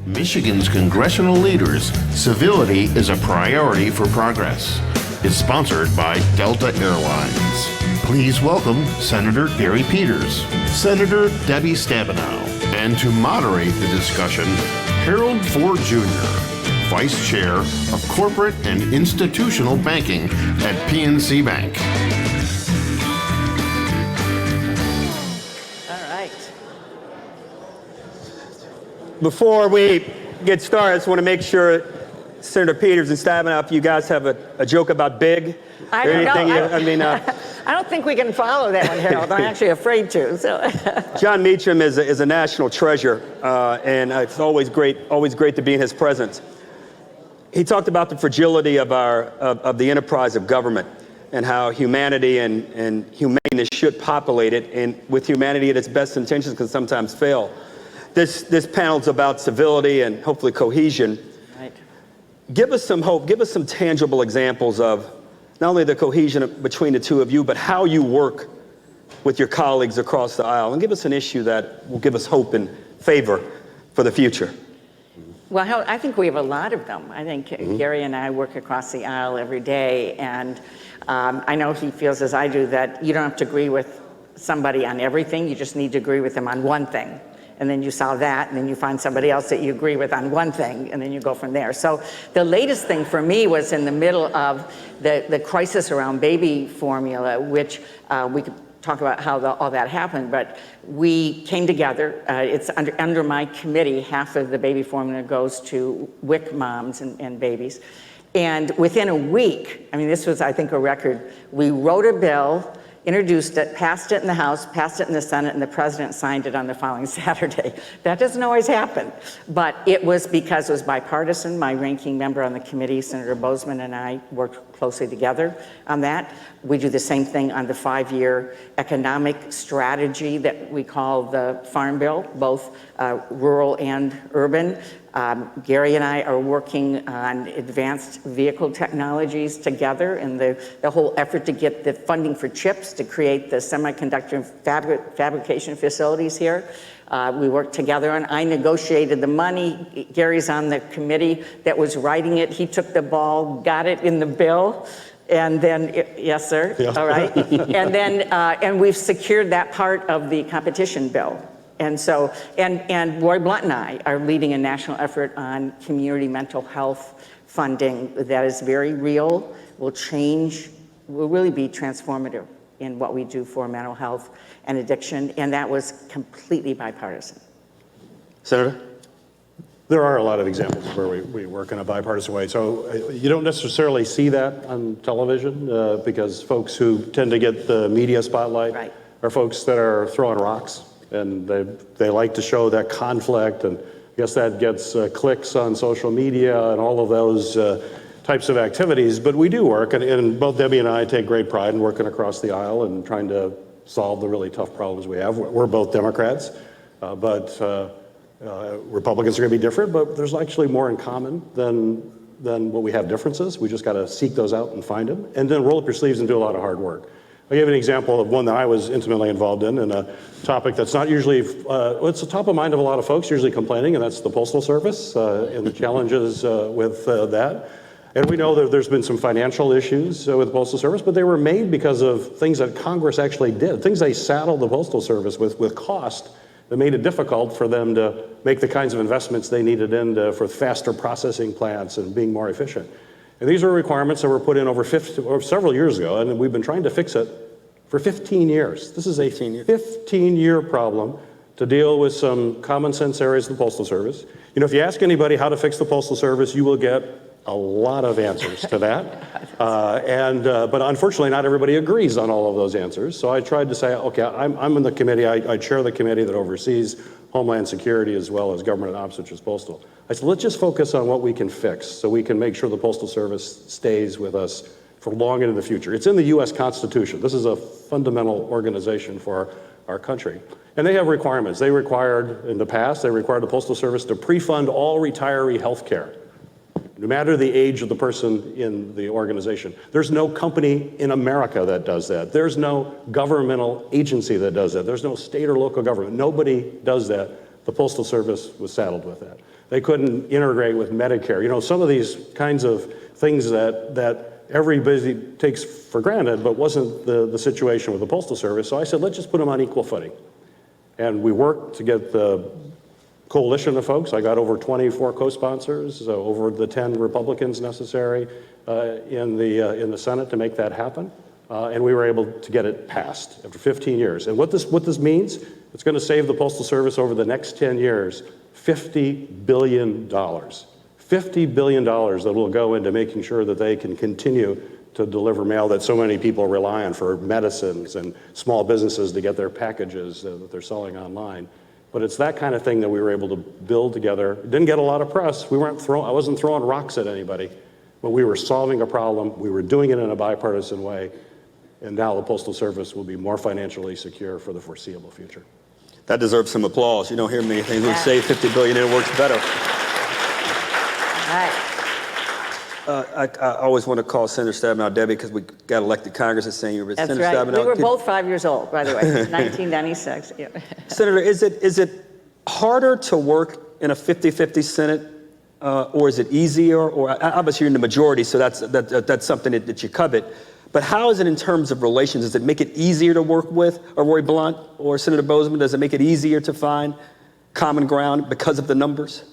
Michigan's congressional leaders, civility is a priority for progress. Is sponsored by Delta Airlines. Please welcome Senator Gary Peters, Senator Debbie Stabenow, and to moderate the discussion, Harold Ford Jr., Vice Chair of Corporate and Institutional Banking at PNC Bank. All right. Before we get started, I just want to make sure, Senator Peters and Stabenow, if you guys have a joke about big, I don't know. I I don't think we can follow that one, Harold. I'm actually afraid to. So. John Meacham is a national treasure, and it's always great to be in his presence. He talked about the fragility of the enterprise of government and how humanity and humaneness should populate it, and with humanity at its best intentions can sometimes fail. This panel's about civility and hopefully cohesion. Right. Give us some hope. Give us some tangible examples of not only the cohesion between the two of you, but how you work with your colleagues across the aisle. And give us an issue that will give us hope and favor for the future. Well, Harold, I think we have a lot of them. I think Gary and I work across the aisle every day, and I know he feels as I do that you don't have to agree with somebody on everything. You just need to agree with them on one thing. And then you solve that, and then you find somebody else that you agree with on one thing, and then you go from there. So the latest thing for me was in the middle of the crisis around baby formula, which we could talk about how all that happened, but we came together. It's under my committee, half of the baby formula goes to WIC moms and babies. And within a week, I mean, this was, I think, a record, we wrote a bill, introduced it, passed it in the House, passed it in the Senate, and the president signed it on the following Saturday. That doesn't always happen, but it was because it was bipartisan. My ranking member on the committee, Senator Bozeman, and I worked closely together on that. We do the same thing on the 5-year economic strategy that we call the Farm Bill, both rural and urban. Gary and I are working on advanced vehicle technologies together in the whole effort to get the funding for chips to create the semiconductor fabrication facilities here. We worked together and I negotiated the money. Gary's on the committee that was writing it. He took the ball, got it in the bill. And then, yes, sir. Yeah. All right. And then, and we've secured that part of the competition bill. And so, and Roy Blunt and I are leading a national effort on community mental health funding that is very real, will really be transformative in what we do for mental health and addiction, and that was completely bipartisan. Senator? There are a lot of examples where we work in a bipartisan way. So you don't necessarily see that on television because folks who tend to get the media spotlight are folks that are throwing rocks. And they like to show that conflict, and I guess that gets clicks on social media and all of those types of activities. But we do work, and both Debbie and I take great pride in working across the aisle and trying to solve the really tough problems we have. We're both Democrats, but Republicans are going to be different, but there's actually more in common than what we have differences. We just got to seek those out and find them, and then roll up your sleeves and do a lot of hard work. I'll give an example of one that I was intimately involved in, and a topic that's not usually, it's the top of mind of a lot of folks usually complaining, and that's the Postal Service and the challenges with that. And we know that there's been some financial issues with the Postal Service, but they were made because of things that Congress actually did, things they saddled the Postal Service with cost that made it difficult for them to make the kinds of investments they needed for faster processing plants and being more efficient. And these were requirements that were put in over several years ago, and we've been trying to fix it for 15 years. This is a 15-year problem to deal with some common sense areas of the Postal Service. You know, if you ask anybody how to fix the Postal Service, you will get a lot of answers to that. But unfortunately, not everybody agrees on all of those answers. So I tried to say, okay, I'm in the committee, I chair the committee that oversees Homeland Security as well as government ops, which is postal. I said, let's just focus on what we can fix so we can make sure the Postal Service stays with us for long into the future. It's in the US Constitution. This is a fundamental organization for our country. And they have requirements. They required, in the past, they required the Postal Service to pre-fund all retiree health care, no matter the age of the person in the organization. There's no company in America that does that. There's no governmental agency that does that. There's no state or local government. Nobody does that. The Postal Service was saddled with that. They couldn't integrate with Medicare. You know, some of these kinds of things that everybody takes for granted, but wasn't the situation with the Postal Service. So I said, let's just put them on equal footing. And we worked to get the coalition of folks. I got over 24 co-sponsors, over the 10 Republicans necessary in the Senate to make that happen. And we were able to get it passed after 15 years. And what this means, it's going to save the Postal Service over the next 10 years $50 billion. $50 billion that will go into making sure that they can continue to deliver mail that so many people rely on for medicines and small businesses to get their packages that they're selling online. But it's that kind of thing that we were able to build together. It didn't get a lot of press. I wasn't throwing rocks at anybody, but we were solving a problem. We were doing it in a bipartisan way. And now the Postal Service will be more financially secure for the foreseeable future. That deserves some applause. You don't hear many things. We save $50 billion and it works better. I always want to call Senator Stabenow Debbie because we got elected Congress as same year. That's Senator right. Stabenow, we were both 5 years old, by the way, 1996. Yeah. Senator, is it harder to work in a 50-50 Senate, or is it easier? Or obviously you're in the majority, so that's something that you covet. But how is it in terms of relations? Does it make it easier to work with Roy Blunt or Senator Bozeman? Does it make it easier to find common ground because of the numbers?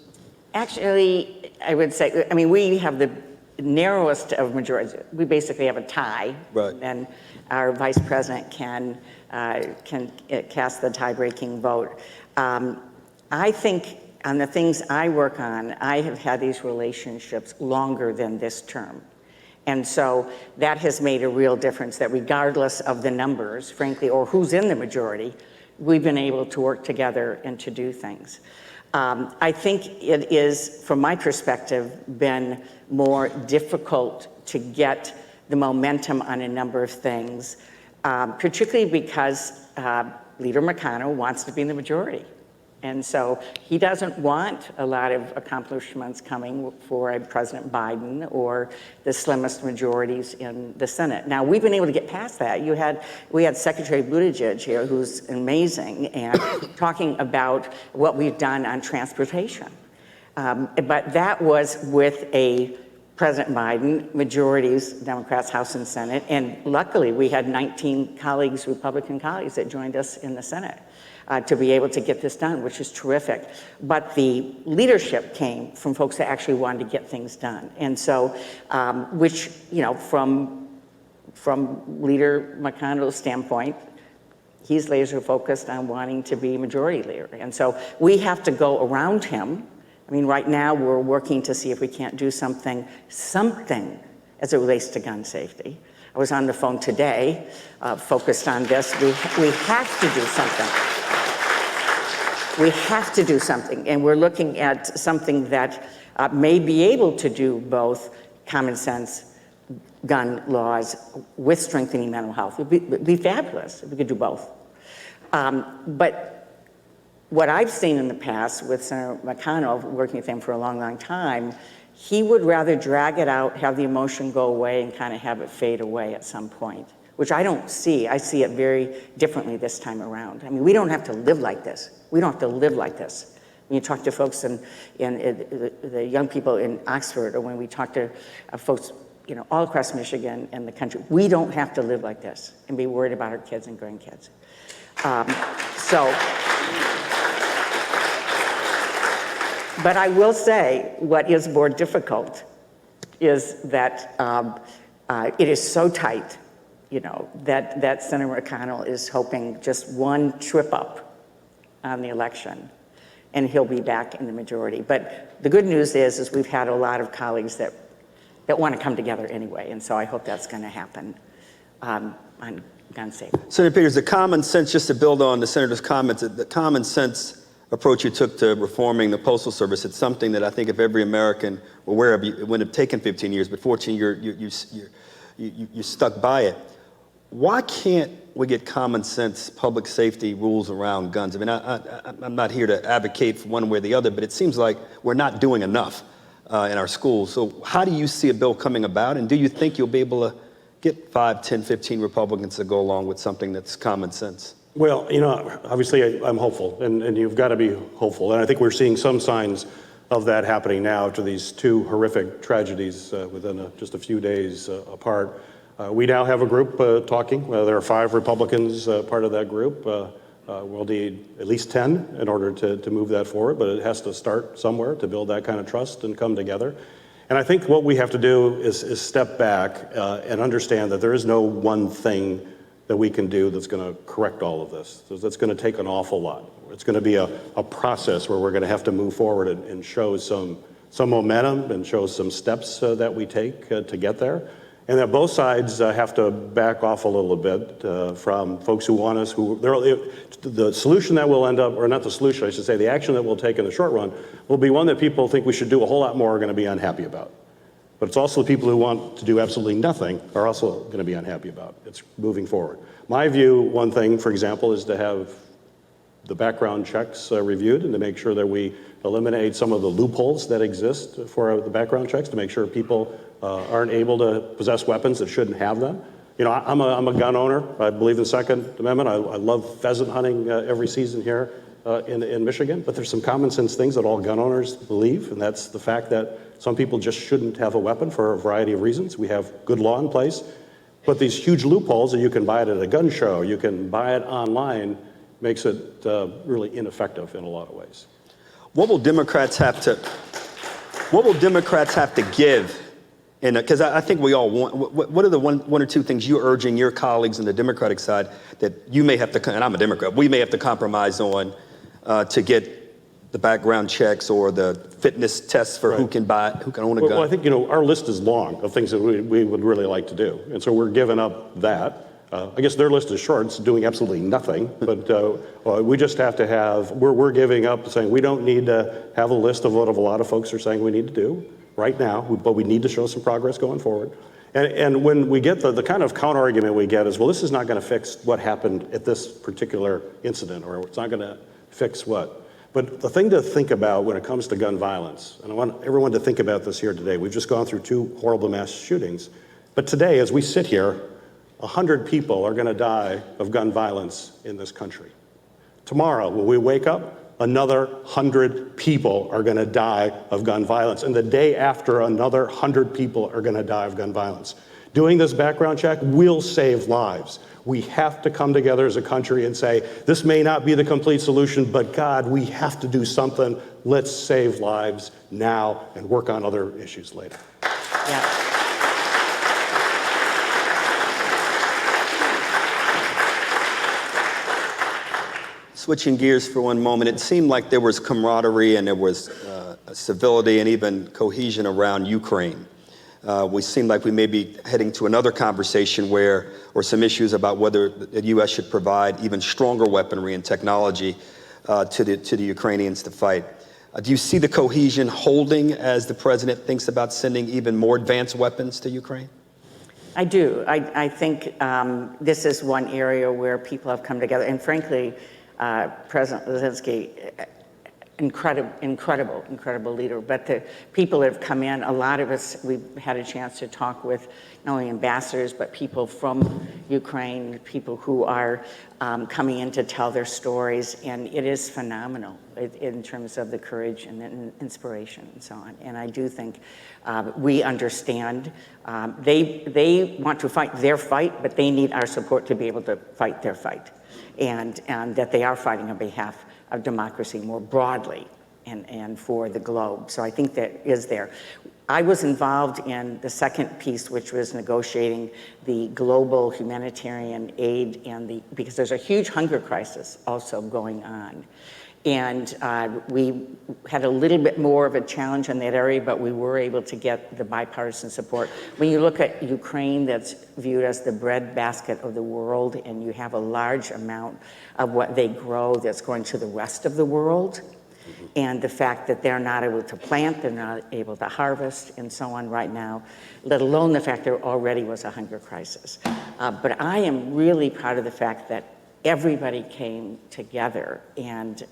Actually, I would say, I mean, we have the narrowest of majorities. We basically have a tie. Right. And our vice president can cast the tie-breaking vote. I think on the things I work on, I have had these relationships longer than this term. And so that has made a real difference that regardless of the numbers, frankly, or who's in the majority, we've been able to work together and to do things. I think it is, from my perspective, been more difficult to get the momentum on a number of things, particularly because Leader McConnell wants to be in the majority. And so he doesn't want a lot of accomplishments coming for President Biden or the slimmest majorities in the Senate. Now, we've been able to get past that. We had Secretary Buttigieg here, who's amazing, and talking about what we've done on transportation. But that was with a President Biden, majorities, Democrats, House and Senate, and luckily we had 19 colleagues, Republican colleagues, that joined us in the Senate. To be able to get this done, which is terrific. But the leadership came from folks that actually wanted to get things done. And so, which, you know, from Leader McConnell's standpoint, he's laser focused on wanting to be majority leader. And so we have to go around him. I mean, right now we're working to see if we can't do something as it relates to gun safety. I was on the phone today, focused on this. We have to do something. We have to do something, and we're looking at something that may be able to do both common sense gun laws with strengthening mental health. It would be fabulous if we could do both. But what I've seen in the past with Senator McConnell, working with him for a long, long time, he would rather drag it out, have the emotion go away, and kind of have it fade away at some point, which I don't see. I see it very differently this time around. I mean, we don't have to live like this. We don't have to live like this. When you talk to folks in the young people in Oxford, or when we talk to folks, you know, all across Michigan and the country, we don't have to live like this and be worried about our kids and grandkids. But I will say, what is more difficult is that it is so tight, you know, that Senator McConnell is hoping just one trip up on the election, and he'll be back in the majority. But the good news is we've had a lot of colleagues that want to come together anyway, and so I hope that's going to happen on gun safety. Senator Peters, the common sense, just to build on the senator's comments, the common sense approach you took to reforming the Postal Service, it's something that I think if every American were aware of, it wouldn't have taken 15 years, but 14 years, you stuck by it. Why can't we get common sense public safety rules around guns? I mean, I'm not here to advocate for one way or the other, but it seems like we're not doing enough in our schools. So how do you see a bill coming about? And do you think you'll be able to get 5, 10, 15 Republicans to go along with something that's common sense? Well, you know, obviously I'm hopeful, and you've got to be hopeful. And I think we're seeing some signs of that happening now after these two horrific tragedies within just a few days apart. We now have a group talking. There are 5 Republicans part of that group. We'll need at least 10 in order to move that forward, but it has to start somewhere to build that kind of trust and come together. And I think what we have to do is step back and understand that there is no one thing that we can do that's going to correct all of this. So that's going to take an awful lot. It's going to be a process where we're going to have to move forward and show some momentum and show some steps that we take to get there. And that both sides have to back off a little bit from folks who want us, the solution that will end up, or not the solution, I should say, the action that we'll take in the short run will be one that people think we should do a whole lot more are going to be unhappy about. But it's also the people who want to do absolutely nothing are also going to be unhappy about. It's moving forward. My view, one thing, for example, is to have the background checks reviewed and to make sure that we eliminate some of the loopholes that exist for the background checks to make sure people aren't able to possess weapons that shouldn't have them. You know, I'm a gun owner. I believe in the Second Amendment. I love pheasant hunting every season here in Michigan, but there's some common sense things that all gun owners believe, and that's the fact that some people just shouldn't have a weapon for a variety of reasons. We have good law in place, but these huge loopholes that you can buy it at a gun show, you can buy it online, makes it really ineffective in a lot of ways. What will Democrats have to give? Because I think we all want, what are the one or two things you're urging your colleagues on the Democratic side that you may have to, and I'm a Democrat, we may have to compromise on to get the background checks or the fitness tests for who can own a gun? Well, I think, our list is long of things that we would really like to do. And so we're giving up that. I guess their list is short, it's doing absolutely nothing, but we just have to have, we're giving up saying we don't need to have a list of what a lot of folks are saying we need to do right now, but we need to show some progress going forward. And when we get the kind of counter argument we get is, well, this is not going to fix what happened at this particular incident, or it's not going to fix what. But the thing to think about when it comes to gun violence, and I want everyone to think about this here today, we've just gone through 2 horrible mass shootings, but today, as we sit here, 100 people are going to die of gun violence in this country. Tomorrow, when we wake up, another 100 people are going to die of gun violence. And the day after, another 100 people are going to die of gun violence. Doing this background check will save lives. We have to come together as a country and say, this may not be the complete solution, but God, we have to do something. Let's save lives now and work on other issues later. Yeah. Switching gears for one moment, it seemed like there was camaraderie and there was civility and even cohesion around Ukraine. We seem like we may be heading to another conversation or some issues about whether the U.S. should provide even stronger weaponry and technology to the Ukrainians to fight. Do you see the cohesion holding as the president thinks about sending even more advanced weapons to Ukraine? I do. I think this is one area where people have come together, and frankly, President Zelensky, incredible leader. But the people that have come in, a lot of us, we've had a chance to talk with not only ambassadors, but people from Ukraine, people who are coming in to tell their stories. And it is phenomenal in terms of the courage and inspiration and so on. And I do think we understand they want to fight their fight, but they need our support to be able to fight their fight. And that they are fighting on behalf of democracy more broadly and for the globe. So I think that is there. I was involved in the second piece, which was negotiating the global humanitarian aid because there's a huge hunger crisis also going on. And we had a little bit more of a challenge in that area, but we were able to get the bipartisan support. When you look at Ukraine, that's viewed as the breadbasket of the world, and you have a large amount of what they grow that's going to the rest of the world. And the fact that they're not able to plant, they're not able to harvest, and so on right now, let alone the fact there already was a hunger crisis. But I am really proud of the fact that everybody came together, and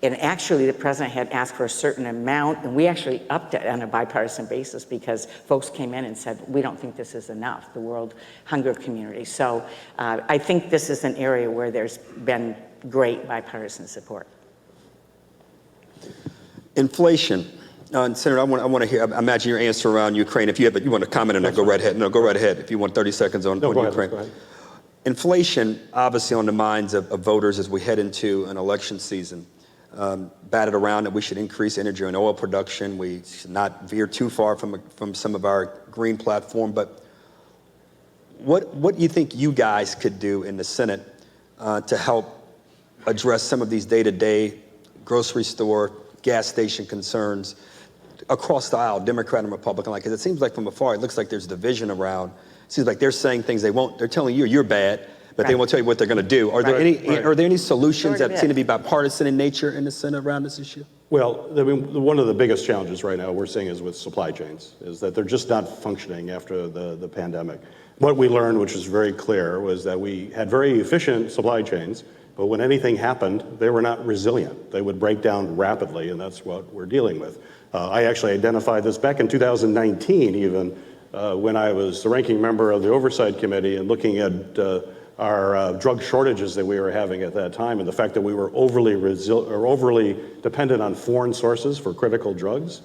actually the president had asked for a certain amount, and we actually upped it on a bipartisan basis because folks came in and said, we don't think this is enough, the world hunger community. So I think this is an area where there's been great bipartisan support. Inflation. Senator, I want to hear, I imagine your answer around Ukraine. If you want to comment on that, go right ahead. No, go right ahead. If you want 30 seconds on Ukraine. Go ahead. Inflation, obviously on the minds of voters as we head into an election season. Batted around that we should increase energy and oil production. We should not veer too far from some of our green platform. But what do you think you guys could do in the Senate to help address some of these day-to-day grocery store, gas station concerns across the aisle, Democrat and Republican? Because it seems like from afar, it looks like there's division around. It seems like they're saying things they're telling you're bad, but they won't tell you what they're going to do. Are there any solutions that seem to be bipartisan in nature in the Senate around this issue? Well, I mean, one of the biggest challenges right now we're seeing is with supply chains, is that they're just not functioning after the pandemic. What we learned, which is very clear, was that we had very efficient supply chains, but when anything happened, they were not resilient. They would break down rapidly, and that's what we're dealing with. I actually identified this back in 2019 even, when I was the ranking member of the Oversight Committee and looking at our drug shortages that we were having at that time, and the fact that we were overly dependent on foreign sources for critical drugs.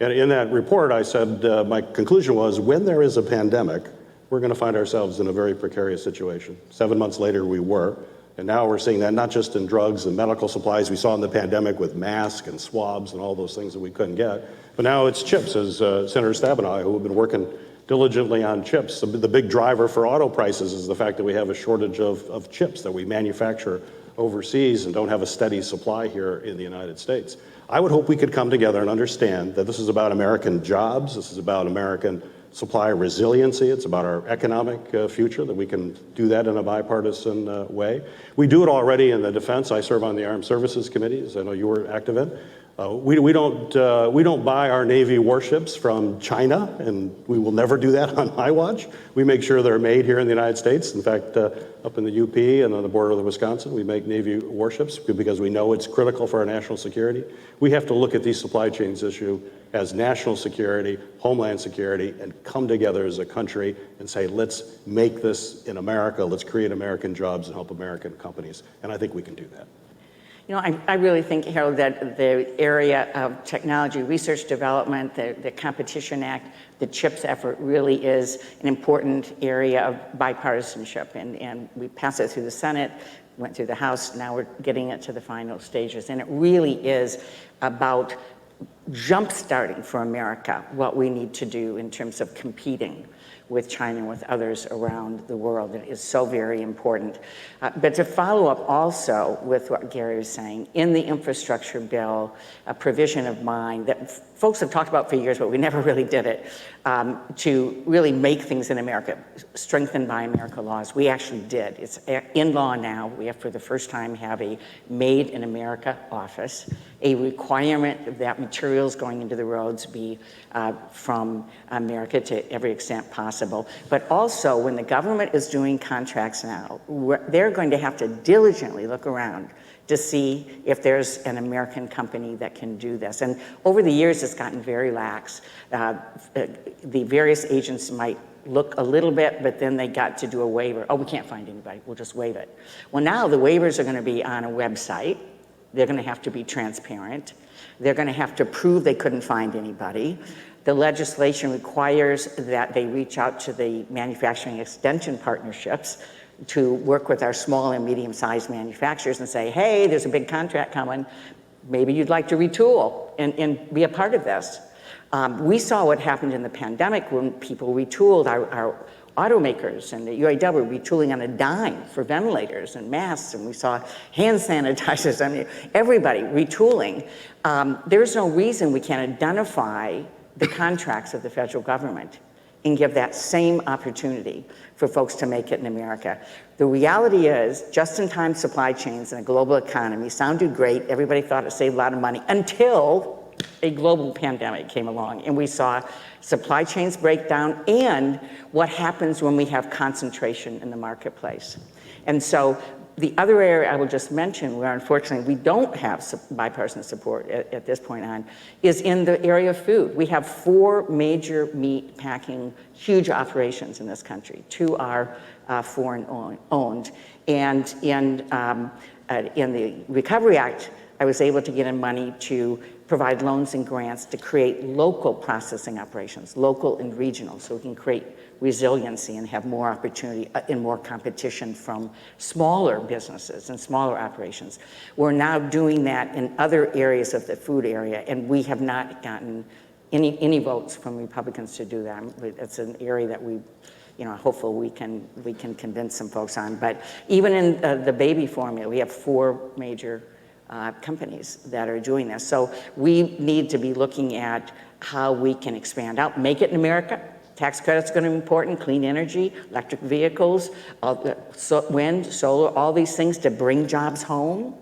And in that report, I said, my conclusion was, when there is a pandemic, we're going to find ourselves in a very precarious situation. 7 months later, we were. And now we're seeing that not just in drugs and medical supplies we saw in the pandemic with masks and swabs and all those things that we couldn't get, but now it's chips, as Senator Stabenow, who have been working diligently on chips. The big driver for auto prices is the fact that we have a shortage of chips that we manufacture overseas and don't have a steady supply here in the United States. I would hope we could come together and understand that this is about American jobs, this is about American supply resiliency, it's about our economic future, that we can do that in a bipartisan way. We do it already in the defense. I serve on the Armed Services Committee, as I know you were active in. We don't buy our Navy warships from China, and we will never do that on my watch. We make sure they're made here in the United States. In fact, up in the UP and on the border of Wisconsin, we make Navy warships because we know it's critical for our national security. We have to look at these supply chains issue as national security, homeland security, and come together as a country and say, let's make this in America, let's create American jobs and help American companies. And I think we can do that. You know, I really think, Harold, that the area of technology, research development, the Competition Act, the CHIPS effort really is an important area of bipartisanship. And we passed it through the Senate, went through the House, now we're getting it to the final stages. And it really is about jump-starting for America what we need to do in terms of competing with China and with others around the world. It is so very important. But to follow up also with what Gary was saying, in the infrastructure bill, a provision of mine that folks have talked about for years, but we never really did it, to really make things in America, strengthened Buy America laws. We actually did. It's in law now. We have for the first time have a Made in America office, a requirement that materials going into the roads be from America to every extent possible. But also, when the government is doing contracts now, they're going to have to diligently look around to see if there's an American company that can do this. And over the years, it's gotten very lax. The various agents might look a little bit, but then they got to do a waiver. Oh, we can't find anybody, we'll just waive it. Well, now the waivers are gonna be on a website. They're gonna have to be transparent. They're gonna have to prove they couldn't find anybody. The legislation requires that they reach out to the manufacturing extension partnerships to work with our small and medium-sized manufacturers and say, hey, there's a big contract coming. Maybe you'd like to retool and be a part of this. We saw what happened in the pandemic when people retooled. Our automakers and the UAW retooling on a dime for ventilators and masks, and we saw hand sanitizers. I mean, everybody retooling. There's no reason we can't identify the contracts of the federal government and give that same opportunity for folks to make it in America. The reality is, just-in-time supply chains in a global economy sounded great. Everybody thought it saved a lot of money until a global pandemic came along, and we saw supply chains break down and what happens when we have concentration in the marketplace. And so the other area I will just mention where unfortunately we don't have bipartisan support at this point on is in the area of food. We have 4 major meat packing huge operations in this country. 2 are foreign owned. And in the Recovery Act, I was able to get in money to provide loans and grants to create local processing operations, local and regional, so we can create resiliency and have more opportunity and more competition from smaller businesses and smaller operations. We're now doing that in other areas of the food area, and we have not gotten any votes from Republicans to do that. It's an area that we, hopefully we can convince some folks on. But even in the baby formula, we have 4 major companies that are doing this. So we need to be looking at how we can expand out, make it in America. Tax credits are going to be important, clean energy, electric vehicles, wind, solar, all these things to bring jobs home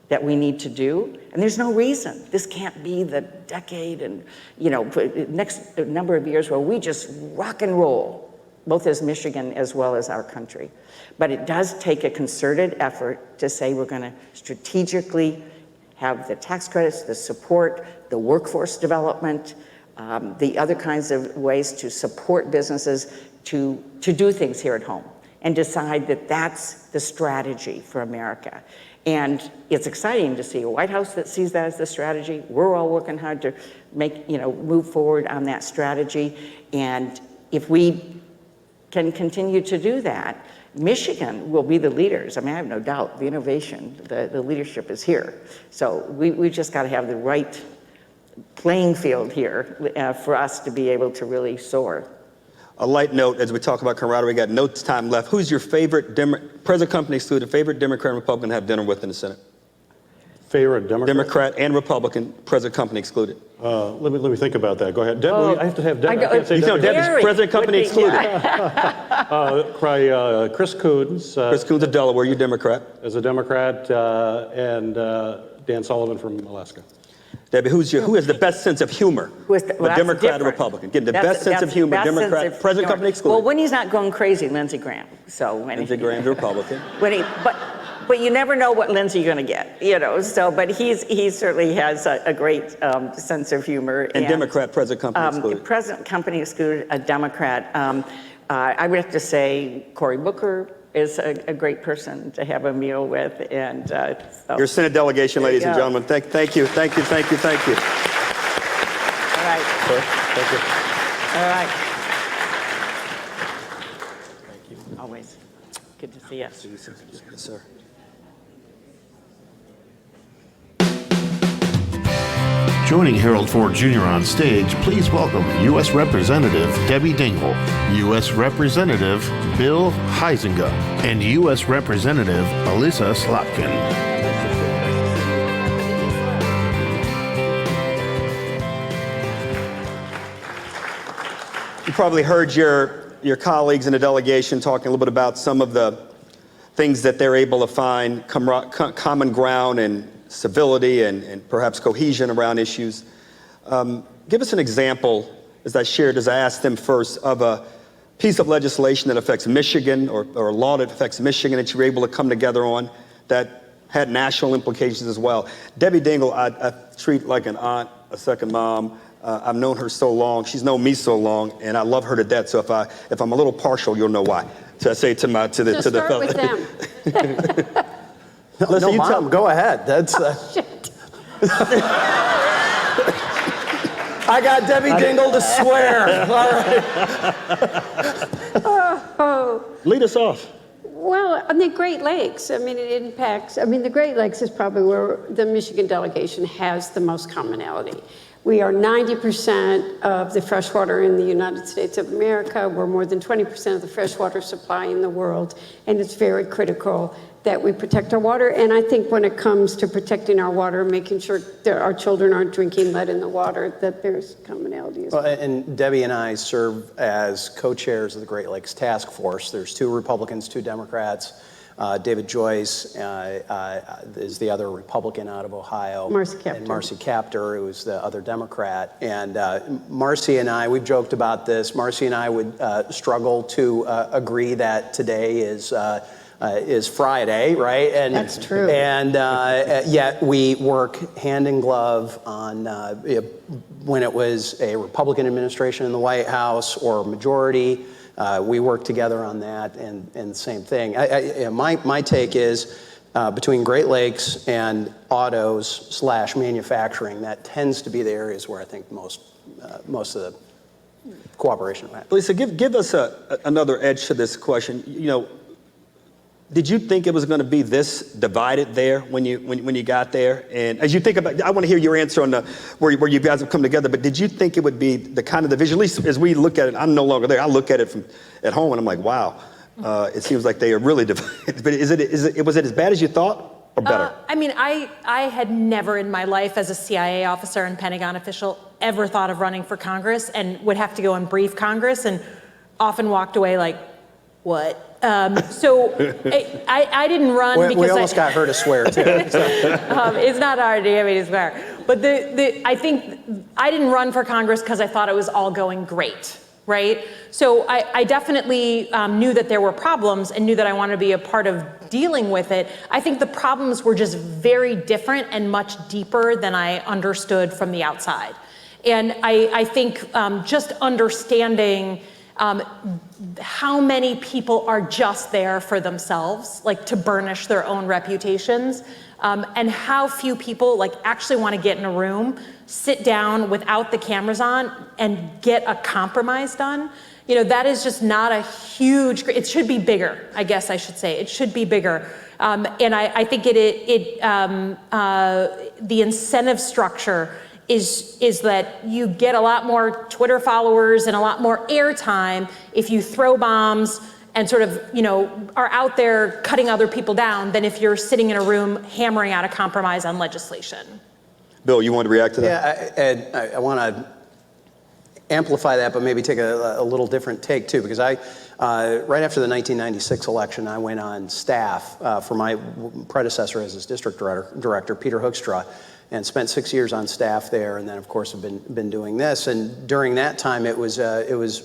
that we need to do. And there's no reason. This can't be the decade and, next number of years where we just rock and roll, both as Michigan as well as our country. But it does take a concerted effort to say we're going to strategically have the tax credits, the support, the workforce development, the other kinds of ways to support businesses to do things here at home and decide that that's the strategy for America. And it's exciting to see a White House that sees that as the strategy. We're all working hard to move forward on that strategy. And if we can continue to do that, Michigan will be the leaders. I have no doubt the innovation, the leadership is here. So we just got to have the right playing field here for us to be able to really soar. A light note as we talk about camaraderie, we got no time left. Who's your favorite, present company excluded, favorite Democrat and Republican to have dinner with in the Senate? Favorite Democrat? Democrat and Republican, present company excluded. Let me think about that. Go ahead. I have to have Deb. I can't say Deb. Deb's present company excluded. Chris Coons. Chris Coons of Delaware, you're Democrat. As a Democrat, and Dan Sullivan from Alaska. Debbie, who has the best sense of humor? The Democrat or Republican? Getting the best sense of humor, Democrat, present company excluded. Well, when he's not going crazy, Lindsey Graham. Lindsey Graham's Republican. But you never know what Lindsey you're going to get, but he certainly has a great sense of humor. And Democrat, present company excluded. Present company excluded, a Democrat. I would have to say Cory Booker is a great person to have a meal with. And your Senate delegation, ladies and gentlemen, thank you. All right. Sir, thank you. All right. Thank you. Always. Good to see you. Yes, sir. Joining Harold Ford Jr. on stage, please welcome U.S. Representative Debbie Dingell, U.S. Representative Bill Huizenga, and U.S. Representative Elissa Slotkin. You probably heard your colleagues in the delegation talking a little bit about some of the things that they're able to find common ground and civility and perhaps cohesion around issues. Give us an example, as I asked them first, of a piece of legislation that affects Michigan or a law that affects Michigan that you were able to come together on that had national implications as well. Debbie Dingell, I treat like an aunt, a second mom. I've known her so long. She's known me so long, and I love her to death. So if I'm a little partial, you'll know why. So I say to the start with them. No, Mom, go ahead. That's. Shit. I got Debbie Dingell to swear. All right. Lead us off. Well, on the Great Lakes, it impacts. The Great Lakes is probably where the Michigan delegation has the most commonality. We are 90% of the freshwater in the United States of America. We're more than 20% of the freshwater supply in the world, and it's very critical that we protect our water. And I think when it comes to protecting our water, making sure that our children aren't drinking lead in the water, that there's commonality as well. And Debbie and I serve as co-chairs of the Great Lakes Task Force. There's 2 Republicans, 2 Democrats. David Joyce is the other Republican out of Ohio. Marcy Kaptur. And Marcy Kaptur, who is the other Democrat. And Marcy and I, we've joked about this. Marcy and I would struggle to agree that today is Friday, right? And that's true. And yet we work hand in glove on when it was a Republican administration in the White House or majority. We work together on that, and the same thing. My take is between Great Lakes and autos / manufacturing, that tends to be the areas where I think most of the cooperation will happen. Elissa, give us another edge to this question. Did you think it was going to be this divided there when you got there? And as you think about, I want to hear your answer on where you guys have come together. But did you think it would be the kind of division? At least as we look at it, I'm no longer there. I look at it from at home, and I'm like, wow. It seems like they are really divided. But was it as bad as you thought, or better? I had never in my life as a CIA officer and Pentagon official ever thought of running for Congress, and would have to go and brief Congress, and often walked away like, what? So I didn't run because we almost got her to swear too. It's not hard to get me to swear. But I think I didn't run for Congress because I thought it was all going great. Right? So I definitely knew that there were problems and knew that I wanted to be a part of dealing with it. I think the problems were just very different and much deeper than I understood from the outside. And I think just understanding how many people are just there for themselves, like to burnish their own reputations, and how few people actually want to get in a room, sit down without the cameras on, and get a compromise done. That is just not a huge, it should be bigger, I guess I should say. It should be bigger. And I think the incentive structure is that you get a lot more Twitter followers and a lot more airtime if you throw bombs and sort of, are out there cutting other people down than if you're sitting in a room hammering out a compromise on legislation. Bill, you want to react to that? Yeah, Ed, I want to amplify that, but maybe take a little different take too, because right after the 1996 election, I went on staff for my predecessor as his district director, Peter Hoekstra, and spent 6 years on staff there, and then of course have been doing this. And during that time, it was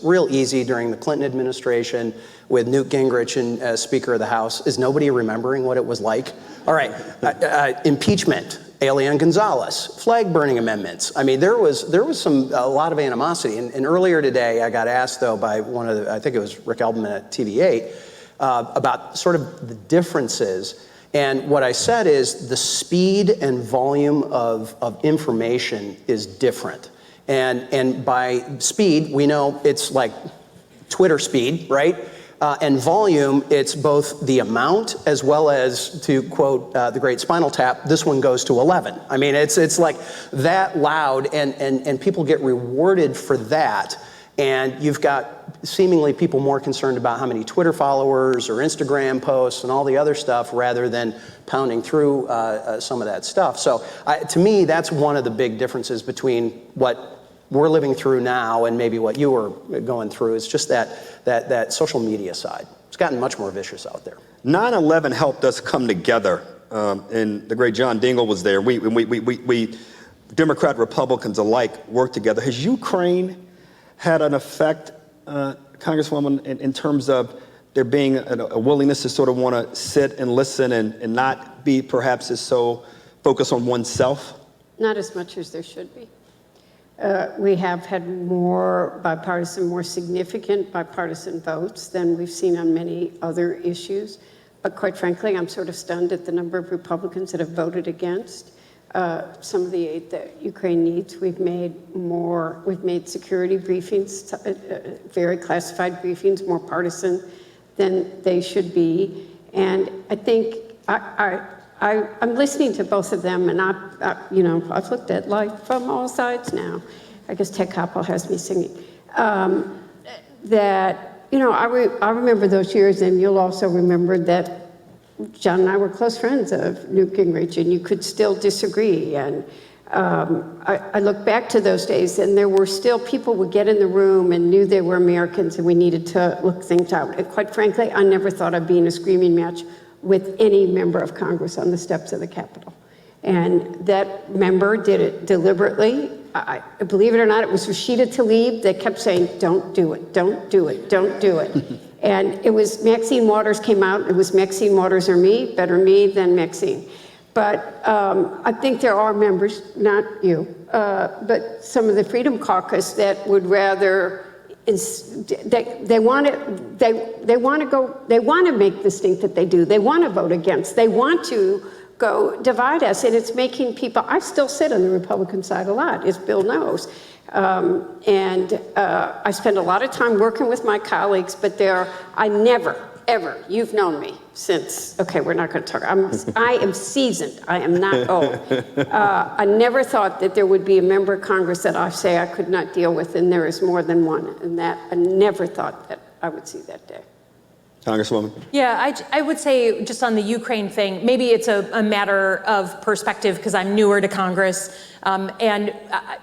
real easy during the Clinton administration with Newt Gingrich and Speaker of the House. Is nobody remembering what it was like? All right, impeachment, Elian Gonzalez, flag burning amendments. I mean, there was a lot of animosity. And earlier today, I got asked though by I think it was Rick Edelman at TV8, about sort of the differences. And what I said is the speed and volume of information is different. And by speed, we know it's like Twitter speed, right? And volume, it's both the amount as well as, to quote the great Spinal Tap, this one goes to 11. I mean, it's like that loud, and people get rewarded for that. And you've got seemingly people more concerned about how many Twitter followers or Instagram posts and all the other stuff rather than pounding through some of that stuff. So to me, that's one of the big differences between what we're living through now and maybe what you were going through. Is just that social media side. It's gotten much more vicious out there. 9/11 helped us come together, and the great John Dingell was there. We Democrat, Republicans alike worked together. Has Ukraine had an effect, Congresswoman, in terms of there being a willingness to sort of want to sit and listen and not be perhaps as so focused on oneself? Not as much as there should be. We have had more significant bipartisan votes than we've seen on many other issues. But quite frankly, I'm sort of stunned at the number of Republicans that have voted against some of the aid that Ukraine needs. We've made security briefings, very classified briefings, more partisan than they should be. And I think I'm listening to both of them, and I've looked at life from all sides now. I guess Ted Koppel has me singing. I remember those years, and you'll also remember that John and I were close friends of Newt Gingrich, and you could still disagree. And I look back to those days, and there were still people would get in the room and knew they were Americans, and we needed to look things out. And quite frankly, I never thought I'd be in a screaming match with any member of Congress on the steps of the Capitol. And that member did it deliberately. I believe it or not, it was Rashida Tlaib that kept saying, don't do it, don't do it, don't do it. And it was Maxine Waters came out, it was Maxine Waters or me, better me than Maxine. But I think there are members, not you, but some of the Freedom Caucus that would rather they want to make the stink that they do. They want to vote against. They want to go divide us, and it's making people. I still sit on the Republican side a lot, as Bill knows, and I spend a lot of time working with my colleagues. But I never, ever. You've known me since. Okay, we're not going to talk. I am seasoned. I am not old. I never thought that there would be a member of Congress that I say I could not deal with, and there is more than one. And that I never thought that I would see that day. Congresswoman? Yeah, I would say just on the Ukraine thing, maybe it's a matter of perspective because I'm newer to Congress. And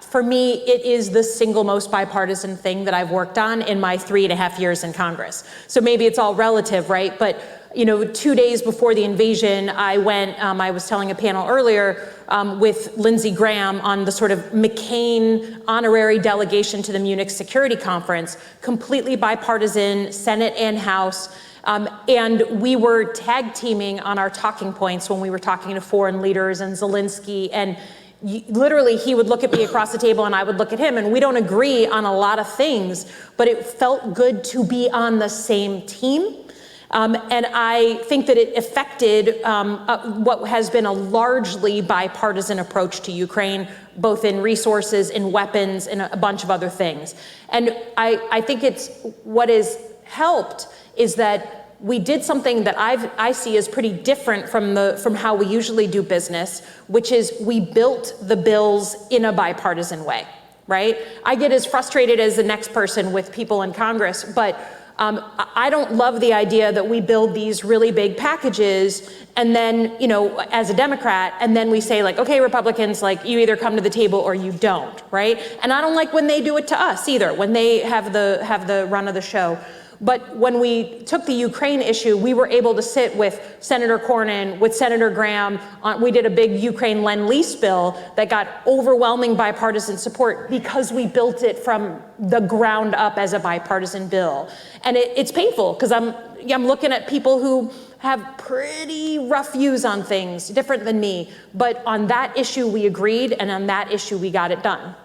for me, it is the single most bipartisan thing that I've worked on in my 3.5 years in Congress. So maybe it's all relative, right? But 2 days before the invasion, I went, I was telling a panel earlier with Lindsey Graham on the sort of McCain honorary delegation to the Munich Security Conference, completely bipartisan, Senate and House. And we were tag teaming on our talking points when we were talking to foreign leaders and Zelensky. And literally, he would look at me across the table and I would look at him. And we don't agree on a lot of things, but it felt good to be on the same team. And I think that it affected what has been a largely bipartisan approach to Ukraine, both in resources, in weapons, and a bunch of other things. And I think what has helped is that we did something that I see as pretty different from how we usually do business, which is we built the bills in a bipartisan way, right? I get as frustrated as the next person with people in Congress, but I don't love the idea that we build these really big packages and then, as a Democrat, and then we say like, okay, Republicans, like you either come to the table or you don't, right? And I don't like when they do it to us either, when they have the run of the show. But when we took the Ukraine issue, we were able to sit with Senator Cornyn, with Senator Graham. We did a big Ukraine Lend-Lease bill that got overwhelming bipartisan support because we built it from the ground up as a bipartisan bill. And it's painful because I'm looking at people who have pretty rough views on things, different than me. But on that issue, we agreed, and on that issue, we got it done.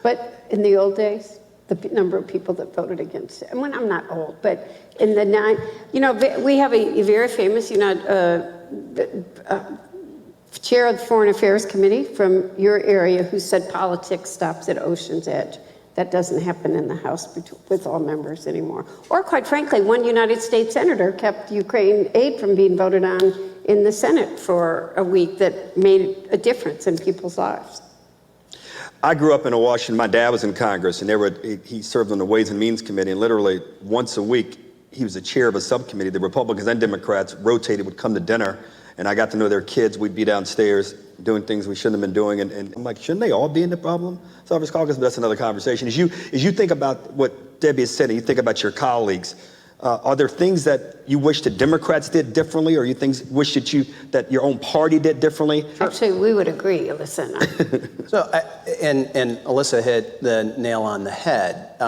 But in the old days, the number of people that voted against it. And when I'm not old, but in the we have a very famous, chair of the Foreign Affairs Committee from your area who said politics stops at Ocean's Edge. That doesn't happen in the House with all members anymore. Or quite frankly, one United States senator kept Ukraine aid from being voted on in the Senate for a week that made a difference in people's lives. I grew up in Washington. My dad was in Congress, and he served on the Ways and Means Committee, and literally once a week, he was the chair of a subcommittee. The Republicans and Democrats rotated, would come to dinner, and I got to know their kids. We'd be downstairs doing things we shouldn't have been doing, and I'm like, shouldn't they all be in the problem solvers caucus? But that's another conversation. As you think about what Debbie has said, and you think about your colleagues, are there things that you wish the Democrats did differently, or you wish that your own party did differently? Actually, we would agree, Elissa and I. So, and Elissa hit the nail on the head.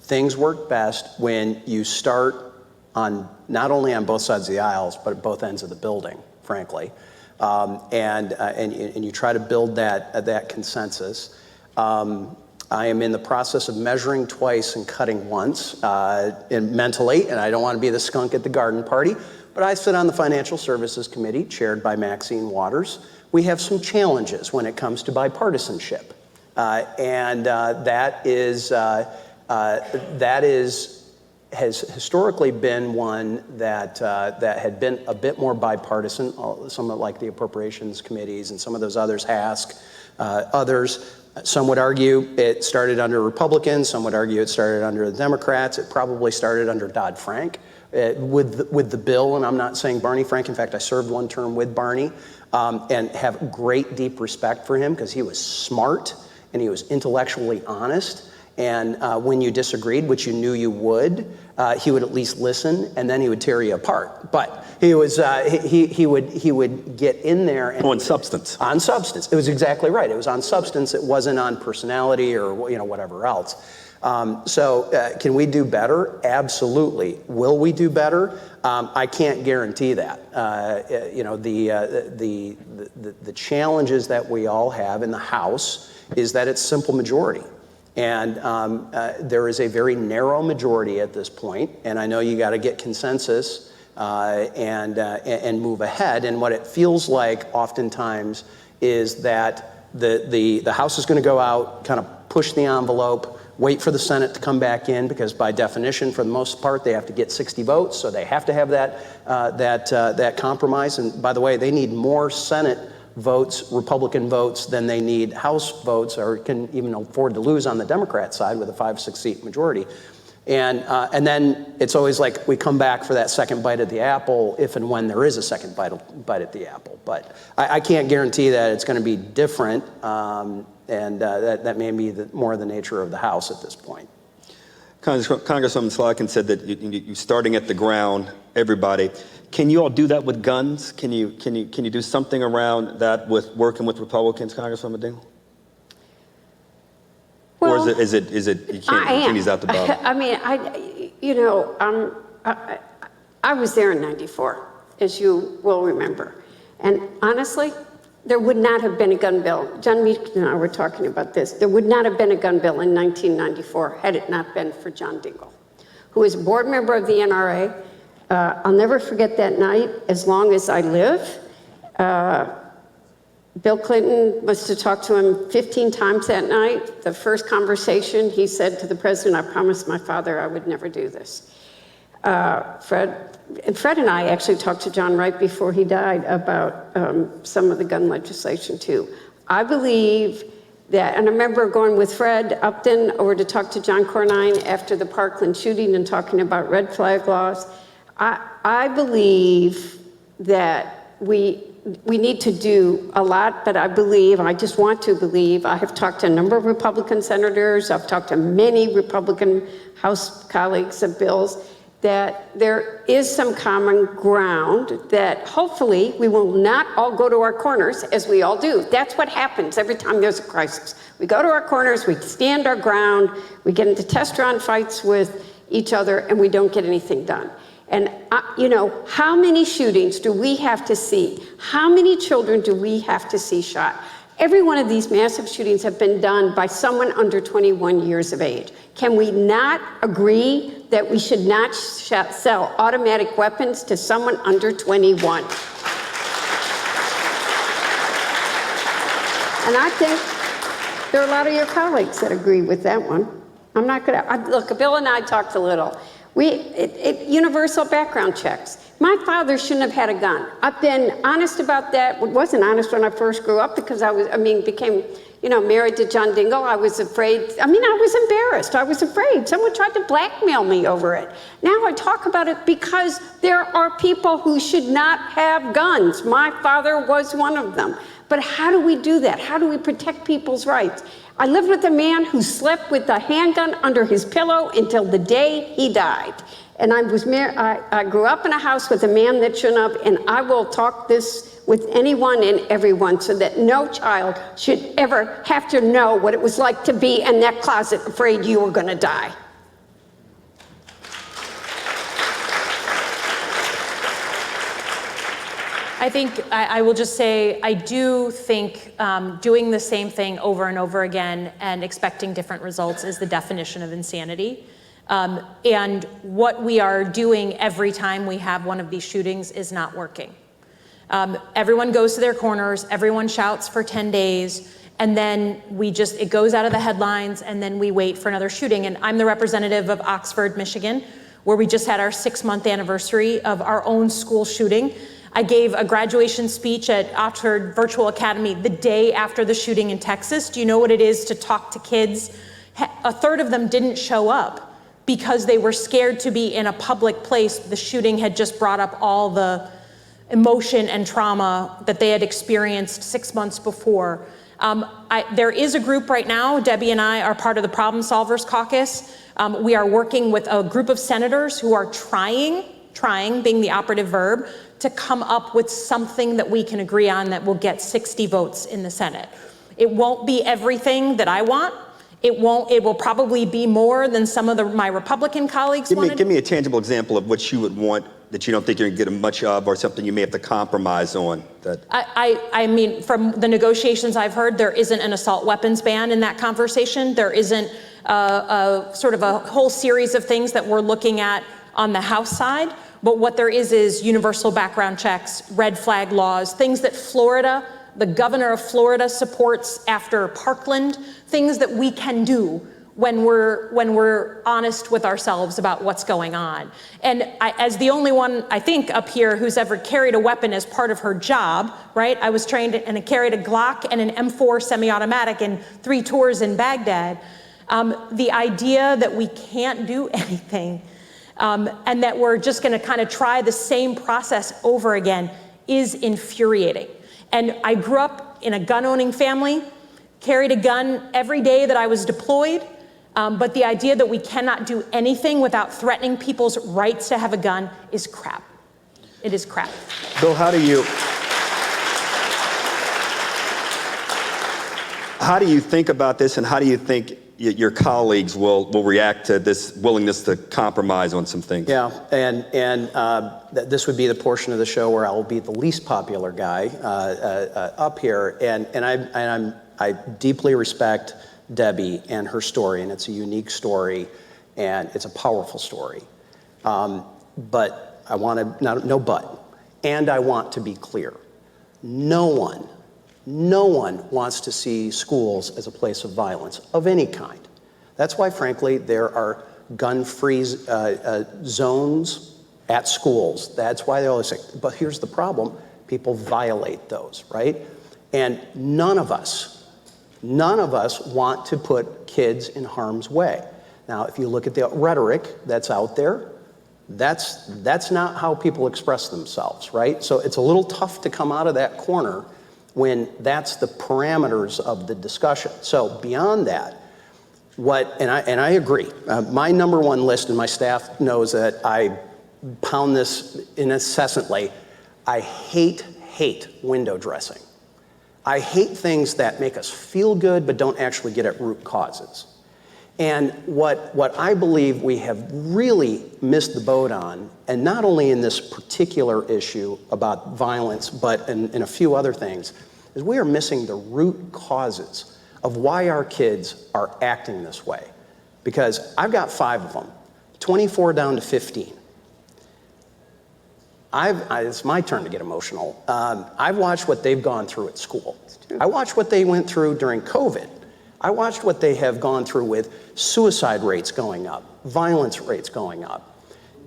Things work best when you start not only on both sides of the aisles, but at both ends of the building, frankly, and you try to build that consensus. I am in the process of measuring twice and cutting once mentally, and I don't want to be the skunk at the garden party, but I sit on the Financial Services Committee, chaired by Maxine Waters. We have some challenges when it comes to bipartisanship, and that has historically been one that had been a bit more bipartisan, somewhat like the appropriations committees and some of those others, others. Some would argue it started under Republicans. Some would argue it started under the Democrats. It probably started under Dodd-Frank with the bill. And I'm not saying Barney Frank. In fact, I served one term with Barney and have great, deep respect for him because he was smart and he was intellectually honest. And when you disagreed, which you knew you would, he would at least listen, and then he would tear you apart. But he would get in there and on substance. On substance, it was exactly right. It was on substance. It wasn't on personality or whatever else. So can we do better? Absolutely. Will we do better? I can't guarantee that. The challenges that we all have in the House is that it's simple majority. And there is a very narrow majority at this point, and I know you got to get consensus and move ahead. And what it feels like oftentimes is that the House is going to go out, kind of push the envelope, wait for the Senate to come back in, because by definition, for the most part, they have to get 60 votes, so they have to have that compromise. And by the way, they need more Senate votes, Republican votes, than they need House votes, or can even afford to lose on the Democrat side with a 5-6 seat majority. And then it's always like we come back for that second bite at the apple, if and when there is a second bite at the apple. But I can't guarantee that it's going to be different, and that may be more the nature of the House at this point. Congresswoman Slotkin said that you're starting at the ground, everybody. Can you all do that with guns? Can you do something around that with working with Republicans, Congresswoman Dingell? Well, or is it you can't he's out the bottom? I mean, I was there in '94, as you will remember, and honestly, there would not have been a gun bill. John Mich and I were talking about this. There would not have been a gun bill in 1994 had it not been for John Dingell, who is a board member of the NRA. I'll never forget that night as long as I live. Bill Clinton must have talked to him 15 times that night. The first conversation, he said to the president, "I promised my father I would never do this." Fred and I actually talked to John right before he died about some of the gun legislation too. I believe that, and I remember going with Fred Upton over to talk to John Cornyn after the Parkland shooting and talking about red flag laws. I believe that we need to do a lot, but I just want to believe, I have talked to a number of Republican senators, I've talked to many Republican House colleagues of bills, that there is some common ground, that hopefully we will not all go to our corners, as we all do. That's what happens every time there's a crisis. We go to our corners, we stand our ground, we get into test-run fights with each other, and we don't get anything done. And, how many shootings do we have to see? How many children do we have to see shot? Every one of these massive shootings have been done by someone under 21 years of age. Can we not agree that we should not sell automatic weapons to someone under 21? And I think there are a lot of your colleagues that agree with that one. I'm not going to, look, Bill and I talked a little. Universal background checks. My father shouldn't have had a gun. I've been honest about that. Wasn't honest when I first grew up because became, married to John Dingell. I was afraid. I was embarrassed. I was afraid. Someone tried to blackmail me over it. Now I talk about it because there are people who should not have guns. My father was one of them. But how do we do that? How do we protect people's rights? I lived with a man who slept with a handgun under his pillow until the day he died. And I grew up in a house with a man that shouldn't have, and I will talk this with anyone and everyone so that no child should ever have to know what it was like to be in that closet afraid you were going to die. I think I will just say, I do think doing the same thing over and over again and expecting different results is the definition of insanity. And what we are doing every time we have one of these shootings is not working. Everyone goes to their corners, everyone shouts for 10 days, and then it goes out of the headlines, and then we wait for another shooting. And I'm the representative of Oxford, Michigan, where we just had our 6-month anniversary of our own school shooting. I gave a graduation speech at Oxford Virtual Academy the day after the shooting in Texas. Do you know what it is to talk to kids? A third of them didn't show up because they were scared to be in a public place. The shooting had just brought up all the emotion and trauma that they had experienced 6 months before. There is a group right now, Debbie and I are part of the Problem Solvers Caucus. We are working with a group of senators who are trying being the operative verb, to come up with something that we can agree on that will get 60 votes in the Senate. It won't be everything that I want. It will probably be more than some of my Republican colleagues wanted. Give me a tangible example of what you would want that you don't think you're going to get much of, or something you may have to compromise on. I mean, from the negotiations I've heard, there isn't an assault weapons ban in that conversation. There isn't sort of a whole series of things that we're looking at on the House side. But what there is universal background checks, red flag laws, things that the governor of Florida supports after Parkland, things that we can do when we're honest with ourselves about what's going on. And as the only one, I think, up here who's ever carried a weapon as part of her job, right? I was trained and carried a Glock and an M4 semi-automatic in 3 tours in Baghdad. The idea that we can't do anything and that we're just gonna kind of try the same process over again is infuriating. And I grew up in a gun-owning family, carried a gun every day that I was deployed, but the idea that we cannot do anything without threatening people's rights to have a gun is crap. It is crap. Bill, how do you think about this, and how do you think your colleagues will react to this willingness to compromise on some things? Yeah, and this would be the portion of the show where I will be the least popular guy up here, and I deeply respect Debbie and her story, and it's a unique story, and it's a powerful story. But I want to, no but, and I want to be clear. No one wants to see schools as a place of violence of any kind. That's why, frankly, there are gun-free zones at schools. That's why they always say, but here's the problem, people violate those, right? And none of us want to put kids in harm's way. Now, if you look at the rhetoric that's out there, that's not how people express themselves, right? So it's a little tough to come out of that corner when that's the parameters of the discussion. So beyond that, and I agree, my number one list, and my staff knows that I pound this incessantly, I hate window dressing. I hate things that make us feel good but don't actually get at root causes. And what I believe we have really missed the boat on, and not only in this particular issue about violence, but in a few other things, is we are missing the root causes of why our kids are acting this way. Because I've got 5 of them, 24 down to 15. It's my turn to get emotional. I've watched what they've gone through at school. I watched what they went through during COVID. I watched what they have gone through with suicide rates going up, violence rates going up.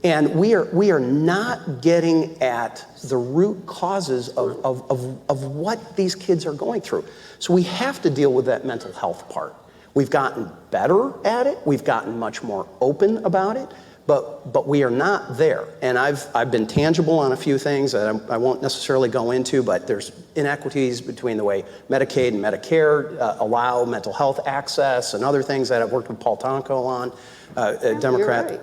And we are not getting at the root causes of what these kids are going through. So we have to deal with that mental health part. We've gotten better at it. We've gotten much more open about it. But we are not there. And I've been tangible on a few things that I won't necessarily go into, but there's inequities between the way Medicaid and Medicare allow mental health access and other things that I've worked with Paul Tonko on, Democrat.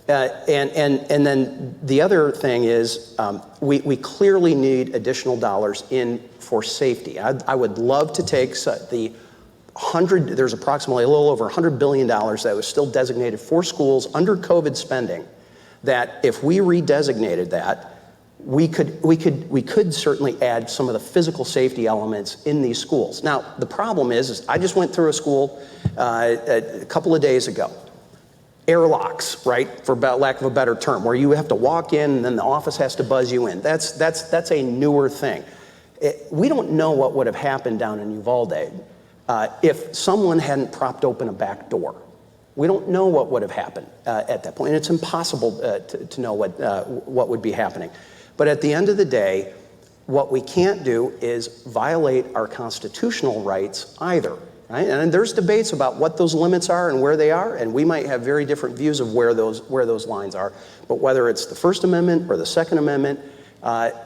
And then the other thing is we clearly need additional dollars in for safety. I would love to take there's approximately a little over $100 billion that was still designated for schools under COVID spending, that if we redesignated that, we could certainly add some of the physical safety elements in these schools. Now, the problem is I just went through a school a couple of days ago. Airlocks, right, for lack of a better term, where you have to walk in and then the office has to buzz you in. That's a newer thing. We don't know what would have happened down in Uvalde if someone hadn't propped open a back door. We don't know what would have happened at that point, and it's impossible to know what would be happening. But at the end of the day, what we can't do is violate our constitutional rights either. Right? And there's debates about what those limits are and where they are, and we might have very different views of where those lines are. But whether it's the First Amendment or the Second Amendment,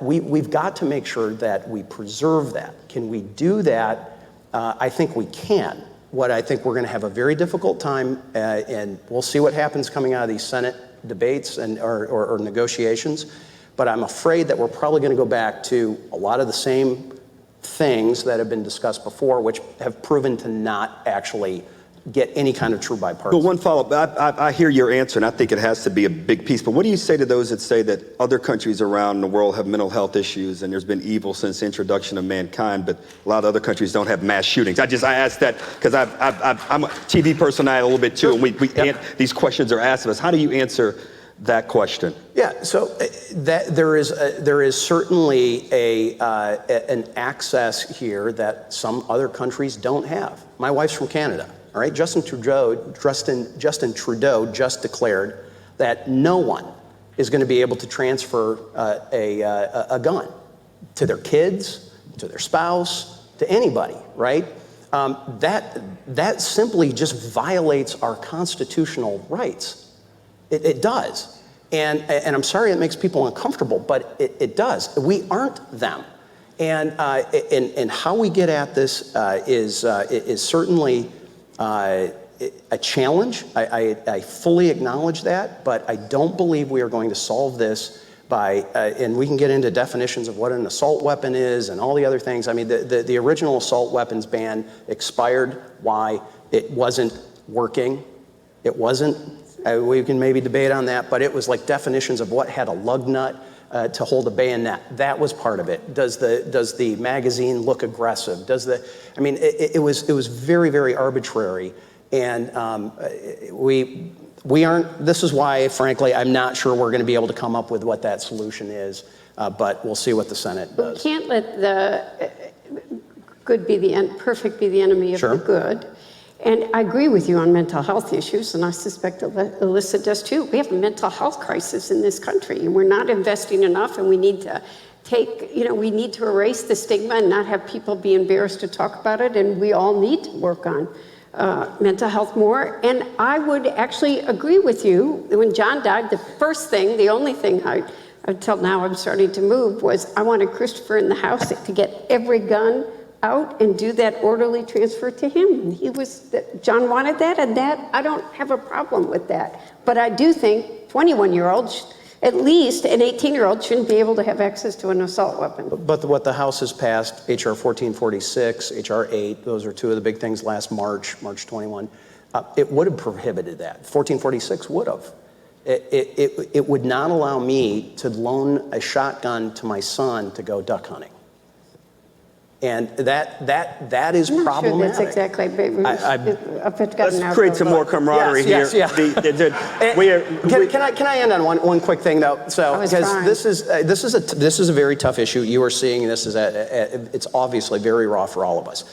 we've got to make sure that we preserve that. Can we do that? I think we can. What I think we're going to have a very difficult time, and we'll see what happens coming out of these Senate debates or negotiations, but I'm afraid that we're probably going to go back to a lot of the same things that have been discussed before, which have proven to not actually get any kind of true bipartisan. But one follow-up, I hear your answer, and I think it has to be a big piece, but what do you say to those that say that other countries around the world have mental health issues, and there's been evil since the introduction of mankind, but a lot of other countries don't have mass shootings? I asked that because I'm a TV personality a little bit too, and these questions are asked of us. How do you answer that question? Yeah, so there is certainly an access here that some other countries don't have. My wife's from Canada, all right? Justin Trudeau just declared that no one is going to be able to transfer a gun to their kids, to their spouse, to anybody, right? That simply just violates our constitutional rights. It does. And I'm sorry it makes people uncomfortable, but it does. We aren't them. And how we get at this is certainly a challenge. I fully acknowledge that, but I don't believe we are going to solve this by, and we can get into definitions of what an assault weapon is and all the other things. I mean, the original assault weapons ban expired. Why? It wasn't working. It wasn't. We can maybe debate on that, but it was like definitions of what had a lug nut to hold a bayonet. That was part of it. Does the magazine look aggressive? It was very, very arbitrary. And we aren't, this is why, frankly, I'm not sure we're going to be able to come up with what that solution is, but we'll see what the Senate does. We can't let the good be the end, perfect be the enemy of the good. And I agree with you on mental health issues, and I suspect Elissa does too. We have a mental health crisis in this country, and we're not investing enough, and we need to we need to erase the stigma and not have people be embarrassed to talk about it, and we all need to work on mental health more. And I would actually agree with you. When John died, the only thing until now I'm starting to move, was I wanted Christopher in the house to get every gun out and do that orderly transfer to him. John wanted that, and that, I don't have a problem with that. But I do think 21-year-olds, at least an 18-year-old, shouldn't be able to have access to an assault weapon. But what the House has passed, H.R. 1446, H.R. 8, those are two of the big things last March 21, it would have prohibited that. 1446 would have. It would not allow me to loan a shotgun to my son to go duck hunting. And that is problematic. Sure that's exactly. Let's create some more camaraderie here. Yes. Can I end on one quick thing though? So because this is a very tough issue. You are seeing this as it's obviously very raw for all of us.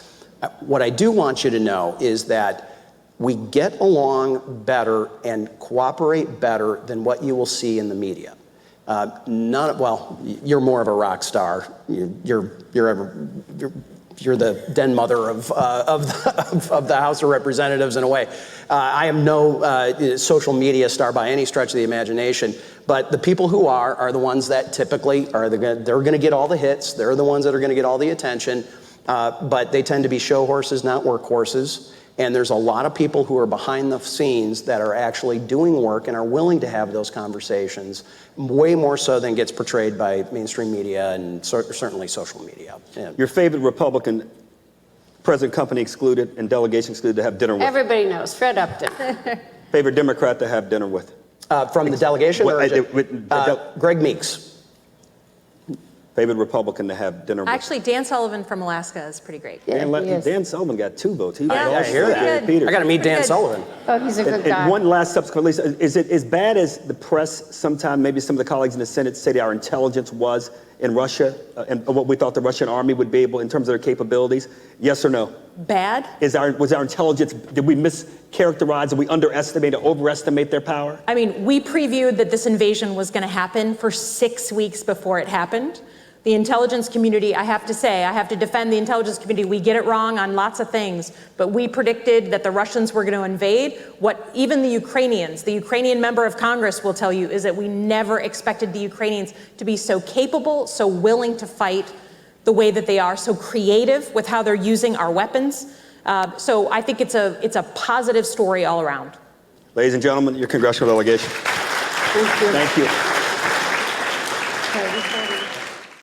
What I do want you to know is that we get along better and cooperate better than what you will see in the media. You're more of a rock star. You're the den mother of the House of Representatives in a way. I am no social media star by any stretch of the imagination. But the people who are the ones that typically they're going to get all the hits. They're the ones that are going to get all the attention. But they tend to be show horses, not workhorses. And there's a lot of people who are behind the scenes that are actually doing work and are willing to have those conversations, way more so than gets portrayed by mainstream media and certainly social media. Yeah. Your favorite Republican, President Company excluded and delegation excluded, to have dinner with? Everybody knows, Fred Upton. Favorite Democrat to have dinner with? From the delegation? Greg Meeks. Favorite Republican to have dinner with? Actually, Dan Sullivan from Alaska is pretty great. Yeah, Dan Sullivan got 2 votes. I hear that. I got to meet Dan Sullivan. Oh, he's a good guy. And one last subsequent, Lisa, is it as bad as the press sometimes, maybe some of the colleagues in the Senate say that our intelligence was in Russia and what we thought the Russian army would be able in terms of their capabilities? Yes or no? Bad? Was our intelligence, did we mischaracterize, did we underestimate or overestimate their power? I mean, we previewed that this invasion was going to happen for 6 weeks before it happened. The intelligence community, I have to say, I have to defend the intelligence community. We get it wrong on lots of things, but we predicted that the Russians were going to invade. What even the Ukrainian member of Congress will tell you is that we never expected the Ukrainians to be so capable, so willing to fight the way that they are, so creative with how they're using our weapons. So I think it's a positive story all around. Ladies and gentlemen, your congressional delegation. Thank you. Thank you. Okay,